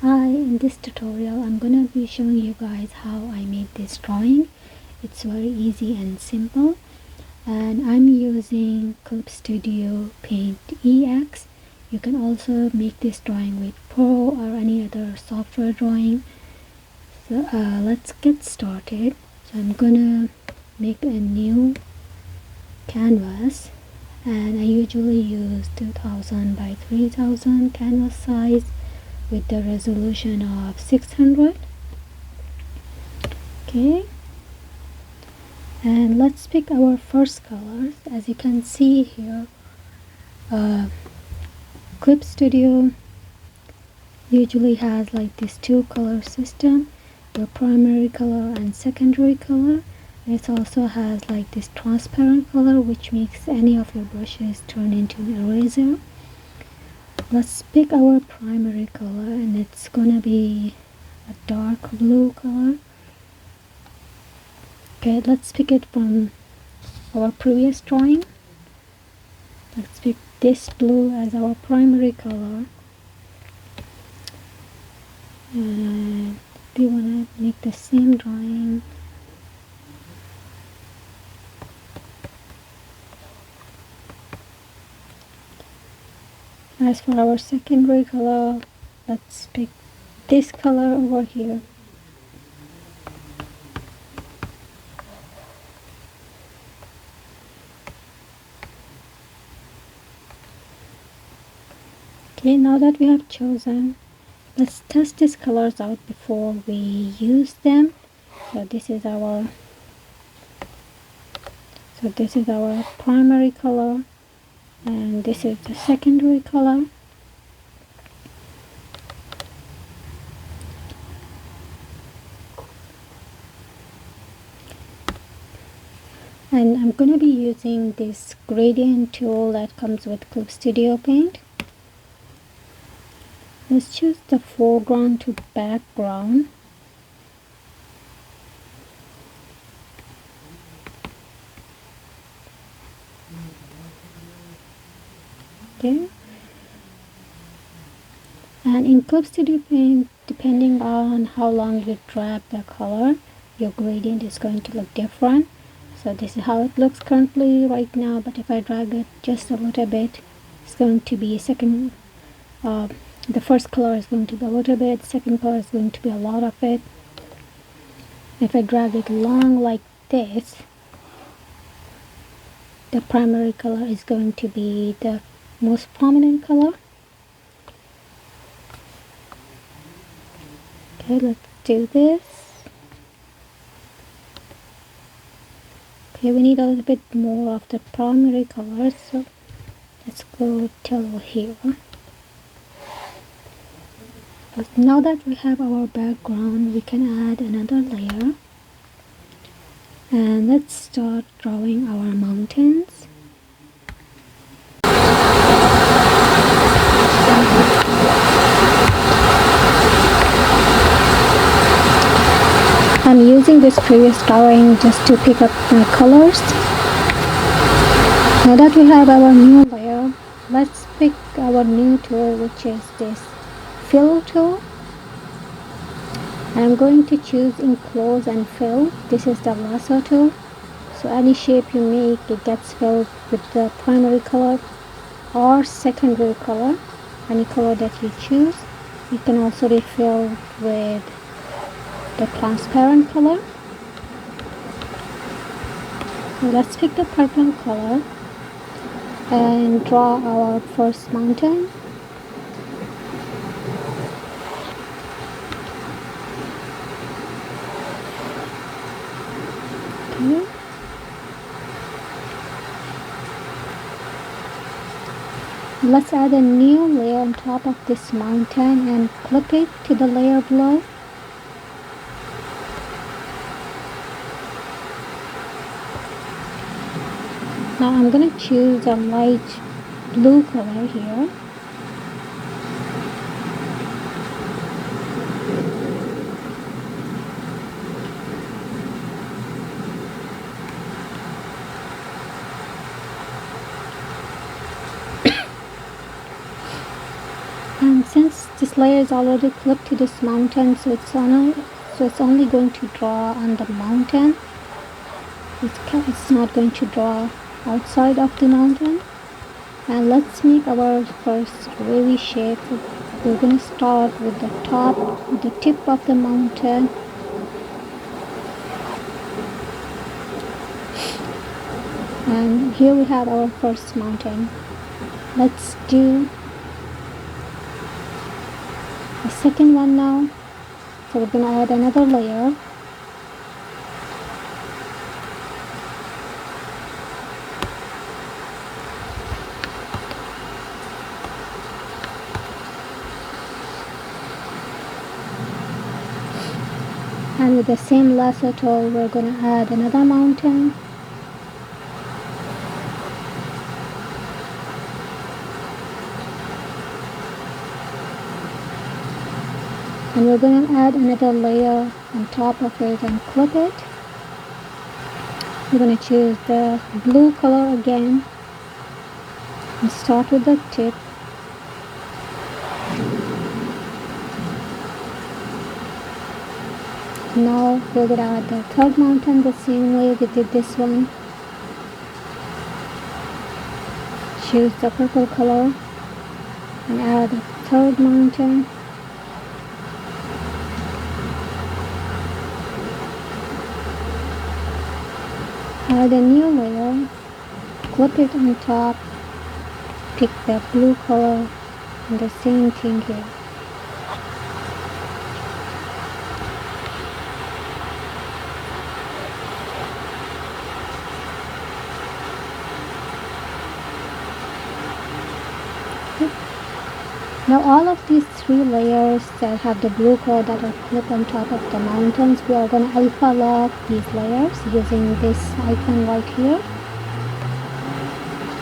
Hi, in this tutorial I'm gonna be showing you guys how I made this drawing. It's very easy and simple, and I'm using Clip Studio Paint EX. You can also make this drawing with Pro or any other software drawing. So let's get started. So I'm gonna make a new canvas, and I usually use 2000 by 3000 canvas size with the resolution of 600. Okay, and let's pick our first colors. As you can see here, Clip Studio usually has like this two color system, your primary color and secondary color. It also has like this transparent color, which makes any of your brushes turn into an eraser. Let's pick our primary color, and it's gonna be a dark blue color. Okay, let's pick it from our previous drawing. Let's pick this blue as our primary color, and we want to make the same drawing. As for our secondary color, let's pick this color over here. Okay, now that we have chosen, let's test these colors out before we use them. So this is our primary color, and this is the secondary color. And I'm going to be using this gradient tool that comes with Clip Studio Paint. Let's choose the foreground to background. Okay. And in Clip Studio Paint, depending on how long you drag the color, your gradient is going to look different. So this is how it looks currently right now, but if I drag it just a little bit, it's going to be the first color is going to be a little bit, second color is going to be a lot of it. If I drag it long like this, the primary color is going to be the most prominent color. Okay, let's do this. Okay, we need a little bit more of the primary color, so let's go till here. But now that we have our background, we can add another layer, and let's start drawing our mountains. I'm using this previous drawing just to pick up my colors. Now that we have our new layer, let's pick our new tool, which is this fill tool. I'm going to choose enclose and fill. This is the lasso tool. So any shape you make, it gets filled with the primary color or secondary color, any color that you choose. It can also be filled with the transparent color. So let's pick the purple color and draw our first mountain. Okay. Let's add a new layer on top of this mountain and clip it to the layer below. Now I'm going to choose a light blue color here. And since this layer is already clipped to this mountain, so it's only going to draw on the mountain. It's not going to draw outside of the mountain. And let's make our first wavy shape. We're going to start with the top, the tip of the mountain. And here we have our first mountain. Let's do the second one now. So we're going to add another layer. And with the same lasso tool, we're going to add another mountain. And we're going to add another layer on top of it and clip it. We're going to choose the blue color again and start with the tip. Now we're going to add the third mountain the same way we did this one. Choose the purple color and add the third mountain. Add a new layer, clip it on top, pick the blue color, and the same thing here. Now all of these three layers that have the blue color that are clipped on top of the mountains, we are going to alpha lock these layers using this icon right here.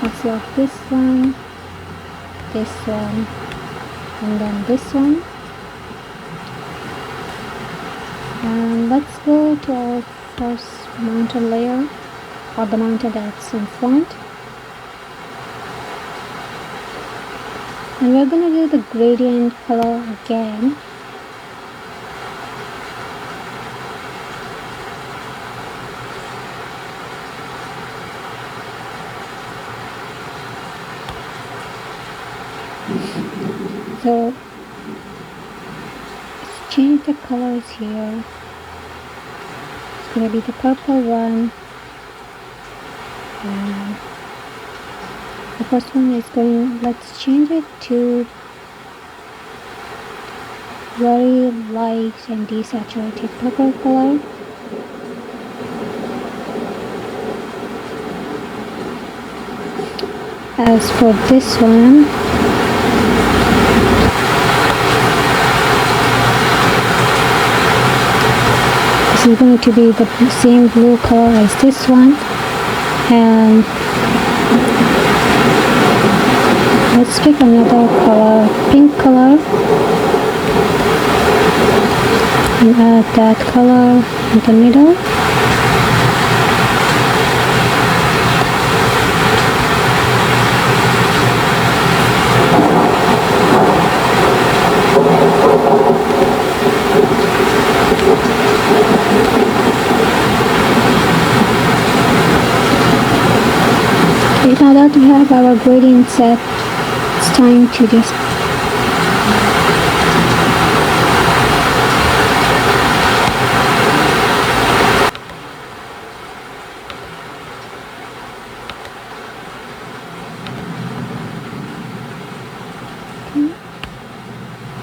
Let's lock this one, and then this one. And let's go to our first mountain layer, or the mountain that's in front. And we're going to do the gradient color again. So let's change the colors here. It's going to be the purple one. And the first one is let's change it to very light and desaturated purple color. As for this one, this is going to be the same blue color as this one. And let's pick another color, pink color, and add that color in the middle. Okay, now that we have our gradient set, it's time to just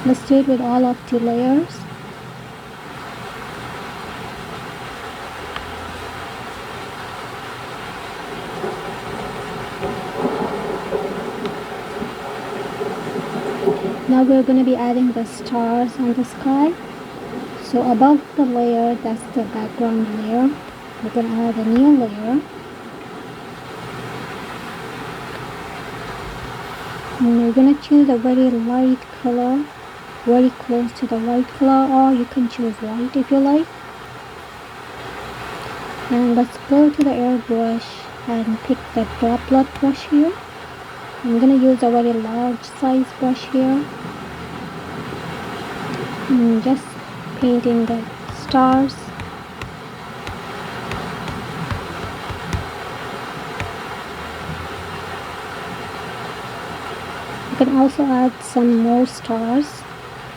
let's do it with all of the layers. Now we're going to be adding the stars on the sky. So above the layer, that's the background layer, we're going to add a new layer. And we're going to choose a very light color, very close to the white color, or you can choose white if you like. And let's go to the airbrush and pick the droplet brush here. I'm going to use a very large size brush here. just painting the stars. You can also add some more stars.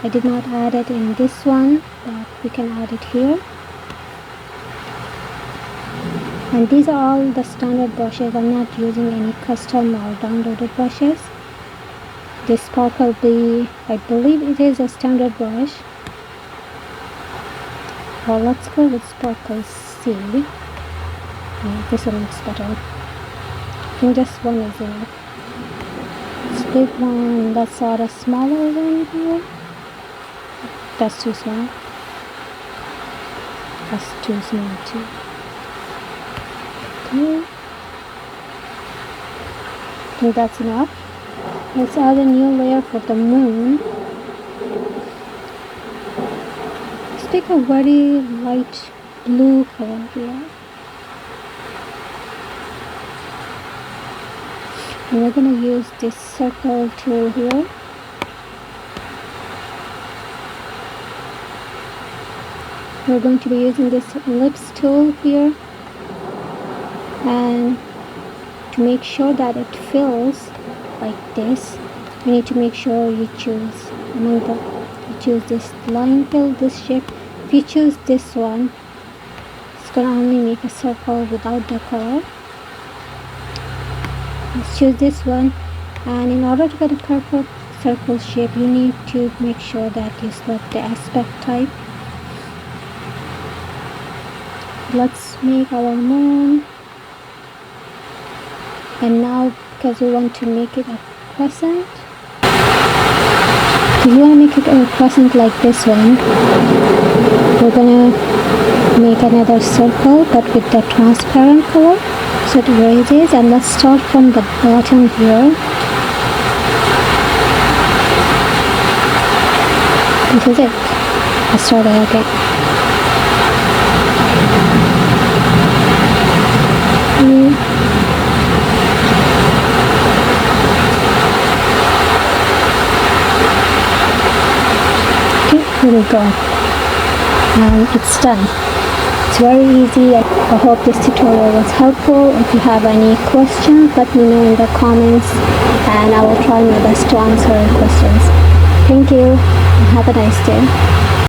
I did not add it in this one, but we can add it here. And these are all the standard brushes. I'm not using any custom or downloaded brushes. This Sparkle B, I believe it is a standard brush. Well, let's go with Sparkle C. Yeah, this one looks better. I think just one is enough. Split one, let's add a smaller one here. That's too small. That's too small too. Okay. I think that's enough. Let's add a new layer for the moon. Let's pick a very light blue color here. And we're going to use this circle tool here. We're going to be using this ellipse tool here. And to make sure that it fills like this, you need to make sure you choose this line fill, this shape. If you choose this one, it's gonna only make a circle without the color. Let's choose this one, and in order to get a perfect circle shape, you need to make sure that you select the aspect type. Let's make our moon. And now, because we want to make it a crescent, if you want to make it a crescent like this one, we're gonna make another circle but with the transparent color so it erases. And let's start from the bottom here. This is it. Let's start it again. Here we go, and it's done. It's very easy. I hope this tutorial was helpful. If you have any questions, let me know in the comments and I will try my best to answer your questions. Thank you and have a nice day.